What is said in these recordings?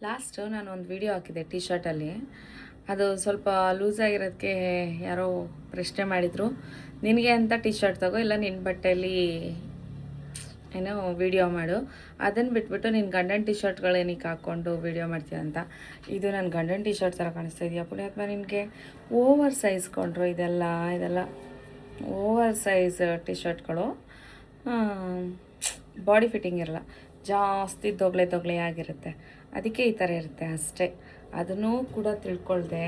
Last ನಾನು ಒಂದು video ಹಾಕಿದ್ದೆ ಟಿ ಶರ್ಟಲ್ಲಿ. ಅದು ಸ್ವಲ್ಪ ಲೂಸ್ ಆಗಿರೋದಕ್ಕೆ ಯಾರೋ ಪ್ರಶ್ನೆ ಮಾಡಿದರು, ನಿನಗೆ ಅಂತ ಟಿ ಶರ್ಟ್ ತಗೋ, ಇಲ್ಲ ನಿನ್ನ ಬಟ್ಟೆಯಲ್ಲಿ ಏನೋ ವಿಡಿಯೋ ಮಾಡು, ಅದನ್ನು ಬಿಟ್ಬಿಟ್ಟು ನಿನ್ನ ಗಂಡನ ಟಿ ಶರ್ಟ್ಗಳೇನಕ್ಕೆ ಹಾಕ್ಕೊಂಡು ವಿಡಿಯೋ ಮಾಡ್ತೀಯ ಅಂತ. ಇದು ನನ್ನ ಗಂಡನ ಟಿ ಶರ್ಟ್ ಥರ ಕಾಣಿಸ್ತಾ ಇದೆಯಾ ಪುಣ್ಯಾತ್ಮ ನಿನಗೆ? ಓವರ್ ಸೈಜ್ ಕೊಂಡ್ರು ಇದೆಲ್ಲ ಓವರ್ ಸೈಜ್ ಟಿ ಶರ್ಟ್ಗಳು. ಬಾಡಿ ಫಿಟ್ಟಿಂಗ್ ಇರಲ್ಲ, ಜಾಸ್ತಿ ದೊಗ್ಲೆ ಆಗಿರುತ್ತೆ, ಅದಕ್ಕೆ ಈ ಥರ ಇರುತ್ತೆ ಅಷ್ಟೇ. ಅದನ್ನೂ ಕೂಡ ತಿಳ್ಕೊಳ್ದೆ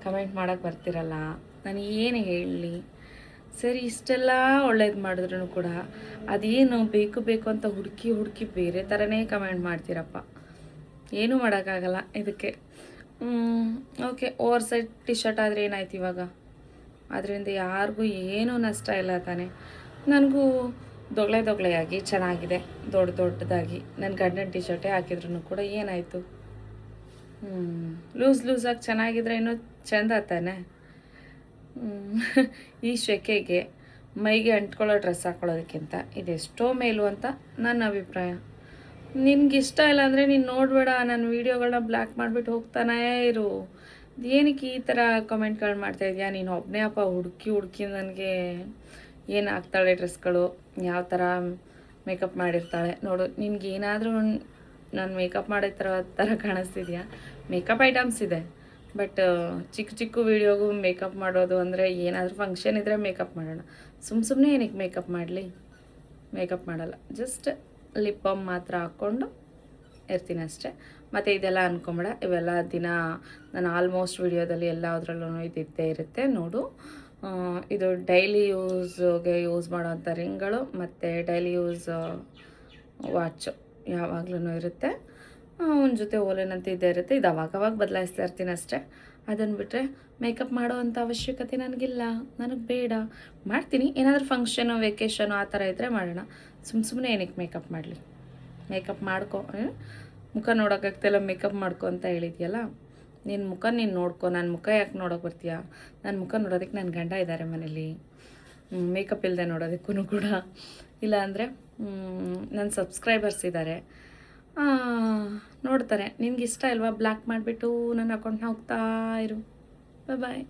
ಕಮೆಂಟ್ ಮಾಡೋಕ್ಕೆ ಬರ್ತಿರಲ್ಲ, ನಾನು ಏನು ಹೇಳಲಿ? ಸರಿ, ಇಷ್ಟೆಲ್ಲ ಒಳ್ಳೇದು ಮಾಡಿದ್ರು ಕೂಡ ಅದೇನು ಬೇಕು ಅಂತ ಹುಡುಕಿ ಬೇರೆ ಥರನೇ ಕಮೆಂಟ್ ಮಾಡ್ತೀರಪ್ಪ. ಏನೂ ಮಾಡೋಕ್ಕಾಗಲ್ಲ ಇದಕ್ಕೆ. Okay, over size T shirt ಆದರೆ ಏನಾಯ್ತು ಇವಾಗ? ಅದರಿಂದ ಯಾರಿಗೂ ಏನೂ ನಷ್ಟ ಇಲ್ಲ ತಾನೆ. ನನಗೂ ದೊಗ್ಲೆಯಾಗಿ ಚೆನ್ನಾಗಿದೆ, ದೊಡ್ಡದಾಗಿ ನನ್ನ ಗಂಡನ ಟಿ ಶರ್ಟೇ ಹಾಕಿದ್ರು ಕೂಡ ಏನಾಯಿತು? ಲೂಸಾಗಿ ಚೆನ್ನಾಗಿದ್ರೆ ಇನ್ನೂ ಚೆಂದ ತಾನೆ. ಈ ಸೆಕೆಗೆ ಮೈಗೆ ಅಂಟ್ಕೊಳ್ಳೋ ಡ್ರೆಸ್ ಹಾಕೊಳ್ಳೋದಕ್ಕಿಂತ ಇದೆಷ್ಟೋ ಮೇಲು ಅಂತ ನನ್ನ ಅಭಿಪ್ರಾಯ. ನಿನ್ಗಿಷ್ಟ ಇಲ್ಲ ಅಂದರೆ ನೀನು ನೋಡಬೇಡ, ನನ್ನ ವೀಡಿಯೋಗಳನ್ನ ಬ್ಲ್ಯಾಕ್ ಮಾಡಿಬಿಟ್ಟು ಹೋಗ್ತಾನೇ ಇರು. ಏನಕ್ಕೆ ಈ ಥರ ಕಮೆಂಟ್ಗಳು ಮಾಡ್ತಾಯಿದ್ಯಾ? ನೀನು ಒಬ್ಬನೇ ಅಪ್ಪ ಹುಡುಕಿ ನನಗೆ ಏನು ಹಾಕ್ತಾಳೆ ಡ್ರೆಸ್ಗಳು, ಯಾವ ಥರ ಮೇಕಪ್ ಮಾಡಿರ್ತಾಳೆ ನೋಡು. ನಿನ್ಗೆ ಏನಾದರೂ ನಾನು ಮೇಕಪ್ ಮಾಡೋ ಥರ ಕಾಣಿಸ್ತಿದ್ಯಾ? ಮೇಕಪ್ ಐಟಮ್ಸ್ ಇದೆ, ಬಟ್ ಚಿಕ್ಕ ವೀಡಿಯೋಗೂ ಮೇಕಪ್ ಮಾಡೋದು ಅಂದರೆ ಏನಾದರೂ ಫಂಕ್ಷನ್ ಇದ್ದರೆ ಮೇಕಪ್ ಮಾಡೋಣ. ಸುಮ್ಮನೆ ಏನಕ್ಕೆ ಮೇಕಪ್ ಮಾಡಲಿ? ಮೇಕಪ್ ಮಾಡಲ್ಲ, ಜಸ್ಟ್ ಲಿಪ್ ಬಾಮ್ ಮಾತ್ರ ಹಾಕ್ಕೊಂಡು ಇರ್ತೀನಿ ಅಷ್ಟೇ. ಮತ್ತು ಇದೆಲ್ಲ ಅಂದ್ಕೊಂಬೇಡ, ಇವೆಲ್ಲ ದಿನ ನಾನು ಆಲ್ಮೋಸ್ಟ್ ವೀಡಿಯೋದಲ್ಲಿ ಎಲ್ಲದರಲ್ಲೂ ಇದ್ದೇ ಇರುತ್ತೆ ನೋಡು. ಇದು ಡೈಲಿ ಯೂಸ್ ಮಾಡೋವಂಥ ರಿಂಗ್ಗಳು ಮತ್ತು ಡೈಲಿ ಯೂಸ್ ವಾಚು ಯಾವಾಗಲೂ ಇರುತ್ತೆ. ಒಂದು ಜೊತೆ ಓಲೆನಂತ ಇದ್ದೇ ಇರುತ್ತೆ, ಇದು ಅವಾಗ ಬದಲಾಯಿಸ್ತಾ ಇರ್ತೀನಿ ಅಷ್ಟೇ. ಅದನ್ನು ಬಿಟ್ಟರೆ ಮೇಕಪ್ ಮಾಡೋ ಅಂಥ ಅವಶ್ಯಕತೆ ನನಗಿಲ್ಲ, ನನಗೆ ಬೇಡ. ಮಾಡ್ತೀನಿ ಏನಾದರೂ ಫಂಕ್ಷನು ವೆಕೇಷನು ಆ ಥರ ಇದ್ದರೆ ಮಾಡೋಣ. ಸುಮ್ಮನೆ ಏನಕ್ಕೆ ಮೇಕಪ್ ಮಾಡಲಿ? ಮೇಕಪ್ ಮಾಡ್ಕೊ, ಮುಖ ನೋಡೋಕ್ಕಾಗ್ತಿಲ್ಲ ಮೇಕಪ್ ಮಾಡ್ಕೊ ಅಂತ ಹೇಳಿದ್ಯಲ್ಲ, ನಿನ್ನ ಮುಖ ನೀನು ನೋಡ್ಕೊ. ನನ್ನ ಮುಖ ಯಾಕೆ ನೋಡೋಕೆ ಬರ್ತೀಯಾ? ನನ್ನ ಮುಖ ನೋಡೋದಕ್ಕೆ ನನ್ನ ಗಂಡ ಇದ್ದಾರೆ ಮನೇಲಿ, ಮೇಕಪ್ ಇಲ್ಲದೆ ನೋಡೋದಕ್ಕೂ ಕೂಡ. ಇಲ್ಲ ಅಂದರೆ ನನ್ನ ಸಬ್ಸ್ಕ್ರೈಬರ್ಸ್ ಇದ್ದಾರೆ, ನೋಡ್ತಾರೆ. ನಿನ್ಗೆ ಇಷ್ಟ ಇಲ್ವಾ? ಬ್ಲ್ಯಾಕ್ ಮಾಡಿಬಿಟ್ಟು ನನ್ನ ಅಕೌಂಟ್ನ ಹೋಗ್ತಾ ಇರು. ಬಾಯ್.